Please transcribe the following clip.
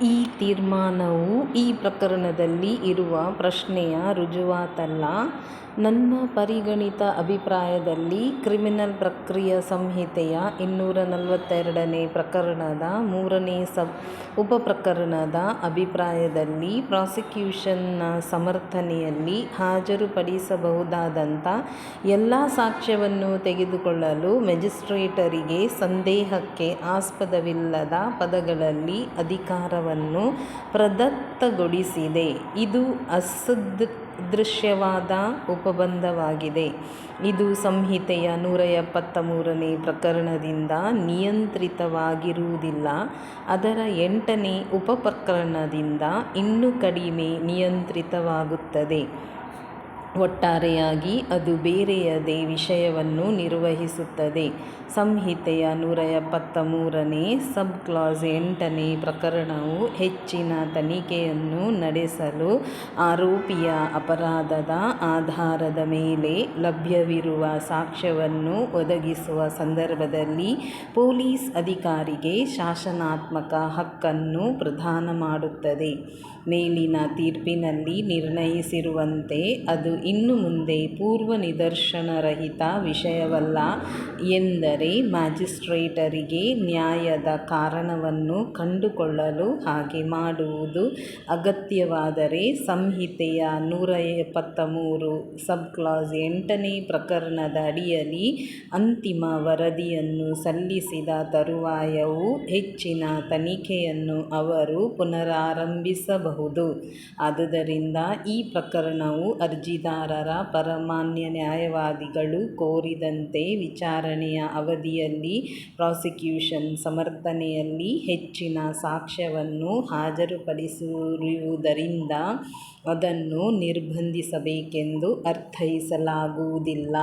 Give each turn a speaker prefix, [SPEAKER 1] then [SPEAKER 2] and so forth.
[SPEAKER 1] ಈ ತೀರ್ಮಾನವು ಈ ಪ್ರಕರಣದಲ್ಲಿ ಇರುವ ಪ್ರಶ್ನೆಯ ರುಜುವಾತಲ್ಲ. ನನ್ನ ಪರಿಗಣಿತ ಅಭಿಪ್ರಾಯದಲ್ಲಿ ಕ್ರಿಮಿನಲ್ ಪ್ರಕ್ರಿಯಾ ಸಂಹಿತೆಯ 242ನೇ ಪ್ರಕರಣದ 3ನೇ ಉಪಪ್ರಕರಣದ ಅಭಿಪ್ರಾಯದಲ್ಲಿ ಪ್ರಾಸಿಕ್ಯೂಷನ್ನ ಸಮರ್ಥನೆಯಲ್ಲಿ ಹಾಜರುಪಡಿಸಬಹುದಾದಂಥ ಎಲ್ಲ ಸಾಕ್ಷ್ಯವನ್ನು ತೆಗೆದುಕೊಳ್ಳಲು ಮ್ಯಾಜಿಸ್ಟ್ರೇಟರಿಗೆ ಸಂದೇಹಕ್ಕೆ ಆಸ್ಪದವಿಲ್ಲದ ಪದಗಳಲ್ಲಿ ಅಧಿಕಾರವನ್ನು ಪ್ರದತ್ತಗೊಳಿಸಿದೆ. ಇದು ಅಸದೃಶ್ಯವಾದ ಉಪಬಂಧವಾಗಿದೆ. ಇದು ಸಂಹಿತೆಯ 173ನೇ ಪ್ರಕರಣದಿಂದ ನಿಯಂತ್ರಿತವಾಗಿರುವುದಿಲ್ಲ. ಅದರ 8ನೇ ಉಪಪ್ರಕರಣದಿಂದ ಇನ್ನೂ ಕಡಿಮೆ ನಿಯಂತ್ರಿತವಾಗುತ್ತದೆ. ಒಟ್ಟಾರೆಯಾಗಿ ಅದು ಬೇರೆಯದೇ ವಿಷಯವನ್ನು ನಿರ್ವಹಿಸುತ್ತದೆ. ಸಂಹಿತೆಯ 173ನೇ ಸಬ್ ಕ್ಲಾಸ್ 8ನೇ ಪ್ರಕರಣವು ಹೆಚ್ಚಿನ ತನಿಖೆಯನ್ನು ನಡೆಸಲು ಆರೋಪಿಯ ಅಪರಾಧದ ಆಧಾರದ ಮೇಲೆ ಲಭ್ಯವಿರುವ ಸಾಕ್ಷ್ಯವನ್ನು ಒದಗಿಸುವ ಸಂದರ್ಭದಲ್ಲಿ ಪೊಲೀಸ್ ಅಧಿಕಾರಿಗೆ ಶಾಸನಾತ್ಮಕ ಹಕ್ಕನ್ನು ಪ್ರದಾನ ಮಾಡುತ್ತದೆ. ಮೇಲಿನ ತೀರ್ಪಿನಲ್ಲಿ ನಿರ್ಣಯಿಸಿರುವಂತೆ ಅದು ಇನ್ನು ಮುಂದೆ ಪೂರ್ವನಿದರ್ಶನರಹಿತ ವಿಷಯವಲ್ಲ ಎಂದರೆ ಮ್ಯಾಜಿಸ್ಟ್ರೇಟರಿಗೆ ನ್ಯಾಯದ ಕಾರಣವನ್ನು ಕಂಡುಕೊಳ್ಳಲು ಹಾಗೆ ಮಾಡುವುದು ಅಗತ್ಯವಾದರೆ ಸಂಹಿತೆಯ 173 ಸಬ್ ಕ್ಲಾಸ್ 8ನೇ ಪ್ರಕರಣದ ಅಡಿಯಲ್ಲಿ ಅಂತಿಮ ವರದಿಯನ್ನು ಸಲ್ಲಿಸಿದ ತರುವಾಯವೂ ಹೆಚ್ಚಿನ ತನಿಖೆಯನ್ನು ಅವರು ಪುನರಾರಂಭಿಸಬಹುದು. ಆದುದರಿಂದ ಈ ಪ್ರಕರಣವು ಅರ್ಜಿದಾರರ ಪರ ಮಾನ್ಯ ನ್ಯಾಯವಾದಿಗಳು ಕೋರಿದಂತೆ ವಿಚಾರಣೆಯ ಅವಧಿಯಲ್ಲಿ ಪ್ರಾಸಿಕ್ಯೂಷನ್ ಸಮರ್ಥನೆಯಲ್ಲಿ ಹೆಚ್ಚಿನ ಸಾಕ್ಷ್ಯವನ್ನು ಹಾಜರುಪಡಿಸಿರುವುದರಿಂದ ಅದನ್ನು ನಿರ್ಬಂಧಿಸಬೇಕೆಂದು ಅರ್ಥೈಸಲಾಗುವುದಿಲ್ಲ.